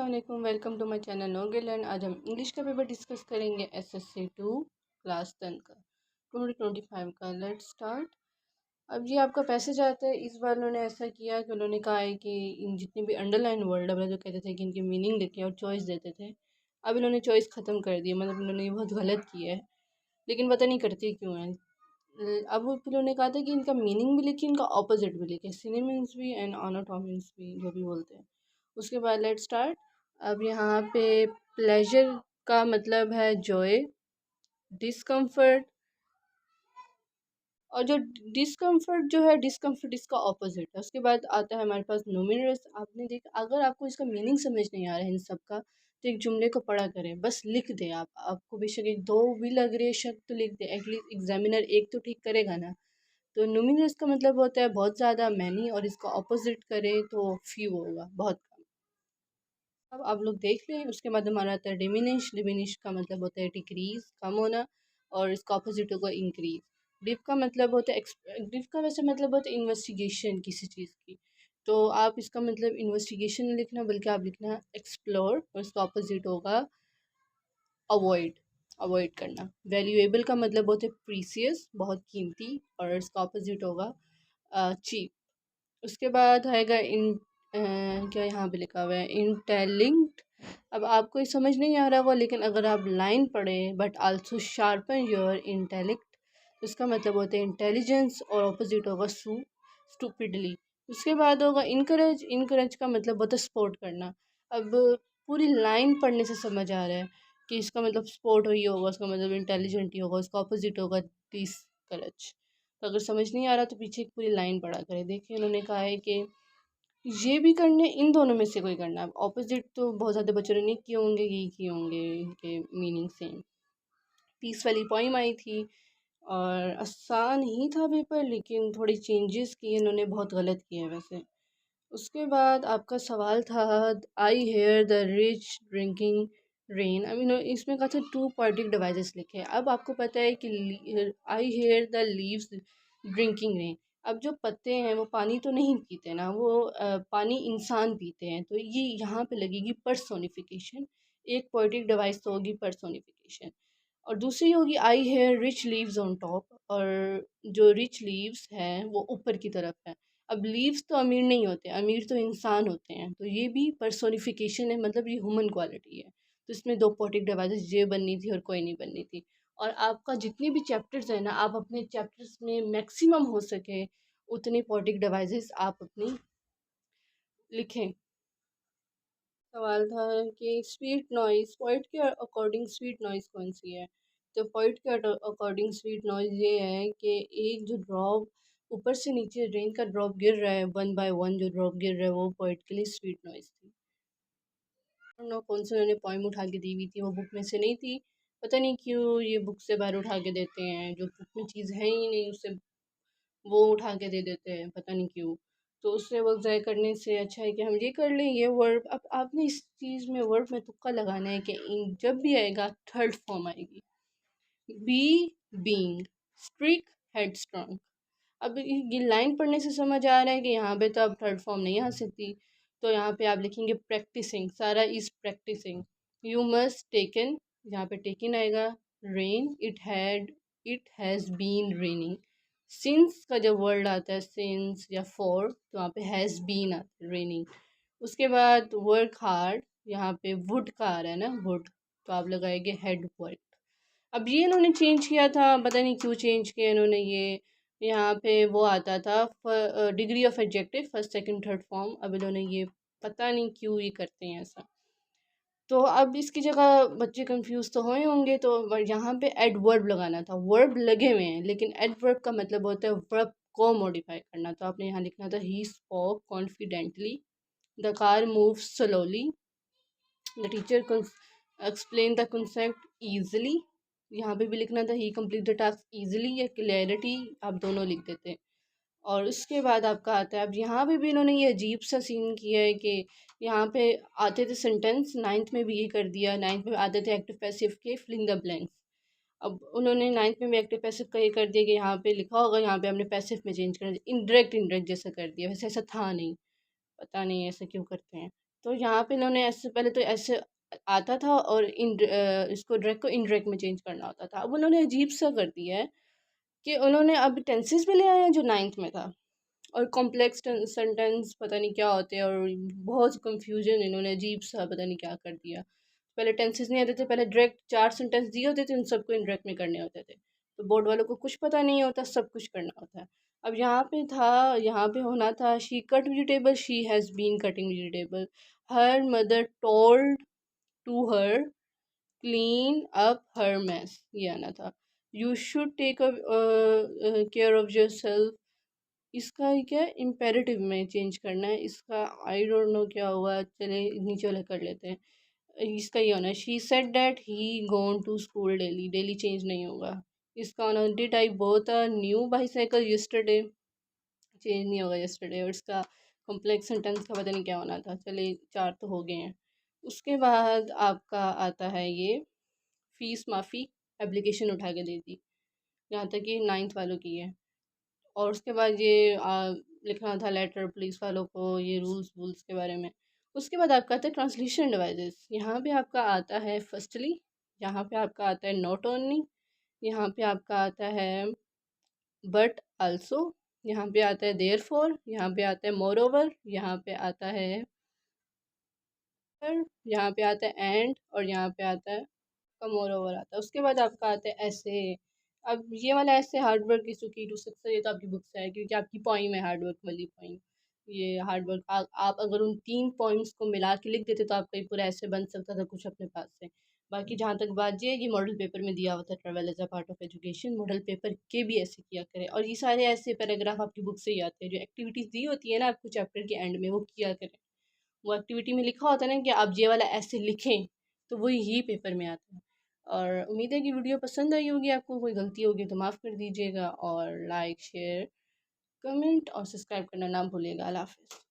अस्सलाम welcome to my channel no learn. आज हम इंग्लिश का पेपर डिस्कस करेंगे एसएससी 2 क्लास 10 का 2025 का। Let's start. अब ये आपका पैसेज आता है। इस बार उन्होंने ऐसा किया कि उन्होंने कहा है कि इन जितने भी अंडरलाइन वर्ड है जो कहते थे कि इनके मीनिंग लिखे और चॉइस देते थे, अब इन्होंने चॉइस ख़त्म कर दी। मतलब इन्होंने ये बहुत गलत किया है, लेकिन पता नहीं करते क्यों है। अब फिर उन्होंने कहा था कि इनका मीनिंग भी लिखे, इनका ऑपोजिट भी लिखे, सिनोनिम्स भी एंड ऑनोटोनिम्स भी, जो भी बोलते हैं। उसके बाद लेट स्टार्ट। अब यहाँ पे प्लेजर का मतलब है जॉय, डिस्कम्फर्ट, और जो डिस्कम्फर्ट जो है, डिस्कम्फर्ट इसका ऑपोजिट है। उसके बाद आता है हमारे पास न्यूमरस। आपने देखा, अगर आपको इसका मीनिंग समझ नहीं आ रहा है इन सब का, तो एक जुमले को पढ़ा करें, बस लिख दे। आपको बेशक एक दो भी लग रही है शक, तो लिख दे। एटलीस्ट एग्जामिनर एक तो ठीक करेगा ना। तो न्यूमरस का मतलब होता है बहुत ज़्यादा, मैनी, और इसका ऑपोजिट करें तो फ्यू होगा, बहुत कम। अब आप लोग देख लें। उसके बाद हमारा आता है डिमिनिश। डिमिनिश का मतलब होता है डिक्रीज, कम होना, और इसका ऑपोजिट होगा इंक्रीज। डिप का मतलब होता है डिप का वैसे मतलब होता है इन्वेस्टिगेशन किसी चीज़ की। तो आप इसका मतलब इन्वेस्टिगेशन नहीं लिखना, बल्कि आप लिखना एक्सप्लोर, और इसका ऑपोजिट होगा अवॉइड, अवॉइड करना। वैल्यूएबल का मतलब होता है प्रीसियस, बहुत कीमती, और इसका ऑपोजिट होगा चीप। उसके बाद आएगा इन क्या यहाँ पे लिखा हुआ है, इंटेलिंक्ट। अब आपको ये समझ नहीं आ रहा होगा, लेकिन अगर आप लाइन पढ़ें, but also sharpen your intellect, उसका मतलब होता है इंटेलिजेंस, और ऑपोजिट होगा स्टूपिडली। उसके बाद होगा इनकरेज। इनकरेज का मतलब होता है सपोर्ट करना। अब पूरी लाइन पढ़ने से समझ आ रहा है कि इसका मतलब सपोर्ट ही होगा, उसका मतलब इंटेलिजेंट ही होगा, उसका ऑपोजिट होगा डिसकरेज। तो अगर समझ नहीं आ रहा तो पीछे की पूरी लाइन पढ़ा करें। देखिए उन्होंने कहा है कि ये भी करने, इन दोनों में से कोई करना। अब ऑपोजिट तो बहुत ज़्यादा बच्चों ने नहीं किए होंगे, यही किए होंगे, इनके मीनिंग सेम। पीस वाली पोइम आई थी, और आसान ही था पेपर, लेकिन थोड़ी चेंजेस किए इन्होंने, बहुत गलत किए वैसे। उसके बाद आपका सवाल था, I hear the rich drinking rain. अब इसमें कहा था टू पोएटिक डिवाइसेस लिखे हैं। अब आपको पता है कि I hear the leaves drinking rain. अब जो पत्ते हैं वो पानी तो नहीं पीते ना, वो पानी इंसान पीते हैं, तो ये यहाँ पे लगेगी पर्सोनिफिकेशन। एक पोएटिक डिवाइस तो होगी पर्सोनिफिकेशन, और दूसरी होगी I hear rich leaves on top, और जो रिच लीव्स हैं वो ऊपर की तरफ है। अब लीव्स तो अमीर नहीं होते, अमीर तो इंसान होते हैं, तो ये भी पर्सोनिफिकेशन है, मतलब ये ह्यूमन क्वालिटी है। तो इसमें दो पोटिक डिवाइसेस, ये बननी थी और कोई नहीं बननी थी। और आपका जितने भी चैप्टर्स हैं ना, आप अपने चैप्टर्स में मैक्सिमम हो सके उतने पोटिक डिवाइसेस आप अपनी लिखें। सवाल था कि स्वीट नॉइज़, पोइट के अकॉर्डिंग स्वीट नॉइज़ कौन सी है। तो पोइट के अकॉर्डिंग स्वीट नॉइज़ ये है कि एक जो ड्रॉप ऊपर से नीचे रेन का ड्रॉप गिर रहा है, वन बाय वन जो ड्रॉप गिर रहा है, वो पोइट के लिए स्वीट नॉइज़ थी। नो कौन से उन्होंने पोइम उठा के दी हुई थी, वो बुक में से नहीं थी। पता नहीं क्यों ये बुक से बाहर उठा के देते हैं, जो बुक में चीज़ है ही नहीं उससे वो उठा के दे देते हैं, पता नहीं क्यों। तो उससे वक़्त ज़ाय करने से अच्छा है कि हम ये कर लें, ये वर्ब। अब आपने इस चीज़ में वर्ब में तुक्का लगाना है कि इन जब भी आएगा थर्ड फॉर्म आएगी। Be, being, strict, headstrong. अब ये लाइन पढ़ने से समझ आ रहा है कि यहाँ पे तो अब थर्ड फॉर्म नहीं आ सकती। तो यहाँ पे आप लिखेंगे प्रैक्टिसिंग, सारा is practising. You must taken, यहाँ पे टेकन आएगा। Rain, it has been raining. Since का जब वर्ड आता है, सिंस या फॉर, तो वहाँ पे हैज़ बीन आता है, रेनिंग। उसके बाद वर्क हार्ड, यहाँ पे वुड का आ रहा है ना, वुड, तो आप लगाएंगे हेड वर्क। अब ये इन्होंने चेंज किया था, पता नहीं क्यों चेंज किया इन्होंने ये। यहाँ पे वो आता था degree of adjective, first second third form. अब इन्होंने ये पता नहीं क्यों ये करते हैं ऐसा। तो अब इसकी जगह बच्चे कंफ्यूज तो हुए होंगे, तो यहाँ पे एडवर्ब लगाना था। वर्ब लगे हुए हैं, लेकिन एडवर्ब का मतलब होता है वर्ब को मॉडिफाई करना। तो आपने यहाँ लिखना था he spoke confidently, the car move slowly, the teacher explain the concept easily. यहाँ पे भी लिखना था ही कंप्लीट द टास्क ईजिली या क्लियरिटी, आप दोनों लिख देते। और उसके बाद आपका आता है, अब यहाँ पे भी इन्होंने ये अजीब सा सीन किया है कि यहाँ पे आते थे सेंटेंस, नाइन्थ में भी ये कर दिया। नाइन्थ में आते थे एक्टिव पैसिव के फिलिंग द ब्लैंक्स। अब उन्होंने नाइन्थ में भी एक्टिव पैसिव का ये कर दिया कि यहाँ पे लिखा होगा, यहाँ पे हमने पैसिव में चेंज कर दिया, इनडायरेक्ट इनडायरेक्ट जैसा कर दिया, वैसे ऐसा था नहीं। पता नहीं ऐसा क्यों करते हैं। तो यहाँ पे इन्होंने ऐसे पहले तो ऐसे आता था और इसको डायरेक्ट को इनडायरेक्ट में चेंज करना होता था। अब उन्होंने अजीब सा कर दिया है कि उन्होंने अब टेंसेस भी ले आए हैं जो 9th में था, और कॉम्प्लेक्स सेंटेंस पता नहीं क्या होते हैं, और बहुत कंफ्यूजन इन्होंने अजीब सा पता नहीं क्या कर दिया। पहले टेंसेस नहीं आते थे, पहले डायरेक्ट 4 सेंटेंस दिए होते थे, उन सबको इनडायरेक्ट में करने होते थे। तो बोर्ड वालों को कुछ पता नहीं होता, सब कुछ करना होता है। अब यहाँ पे था, यहाँ पे होना था she cut vegetable, she has been cutting vegetable, her mother told to her clean up her mess, ये आना था। You should take care of yourself, इसका ही क्या इम्पेरेटिव में चेंज करना है इसका। आई डोंट नो क्या हुआ, चले नीचे वाले कर लेते हैं। इसका ये होना है, she said that he gone to school daily, daily change नहीं होगा। इसका होना, did I both a new bicycle yesterday, change नहीं होगा यस्टरडे। और इसका कॉम्प्लेक्स सेंटेंस का पता नहीं क्या होना था, चले 4 तो हो गए हैं। उसके बाद आपका आता है ये, फीस माफ़ी एप्लीकेशन उठा के दे दी, यहाँ तक कि 9th वालों की है। और उसके बाद ये लिखना था लेटर पुलिस वालों को, ये रूल्स वूल्स के बारे में। उसके बाद आपका आता है ट्रांसलेशन डिवाइसेस, यहाँ पे आपका आता है फर्स्टली, यहाँ पे आपका आता है नॉट ओनली, यहाँ पे आपका आता है बट आल्सो, यहाँ पे आता है देयर फॉर, यहाँ पे आता है मोर ओवर, यहाँ पे आता है यहाँ पे आता है एंड, और यहाँ पे आता है का मोर ओवर आता है। उसके बाद आपका आता है ऐसे। अब ये वाला ऐसे हार्ड वर्क इज की टू सक्सेस, ये तो आपकी बुक से है क्योंकि आपकी पोइम है हार्ड वर्क वाली पोइम। ये हार्ड वर्क आप अगर उन 3 पॉइंट्स को मिला के लिख देते तो आपका ये पूरा ऐसे बन सकता था कुछ अपने पास से। बाकी जहाँ तक बात ये मॉडल पेपर में दिया हुआ था, travel as a part of education, model paper के भी ऐसे किया करें। और ये सारे ऐसे पैराग्राफ आपकी बुक से ही आते हैं, जो एक्टिविटीज़ दी होती है ना आपको चैप्टर के एंड में, वो किया करें। वो एक्टिविटी में लिखा होता है ना कि आप ये वाला ऐसे लिखें, तो वही ही पेपर में आता है। और उम्मीद है कि वीडियो पसंद आई होगी आपको, कोई गलती होगी तो माफ़ कर दीजिएगा, और लाइक शेयर कमेंट और सब्सक्राइब करना ना भूलिएगा। अल्लाह हाफ़िज़।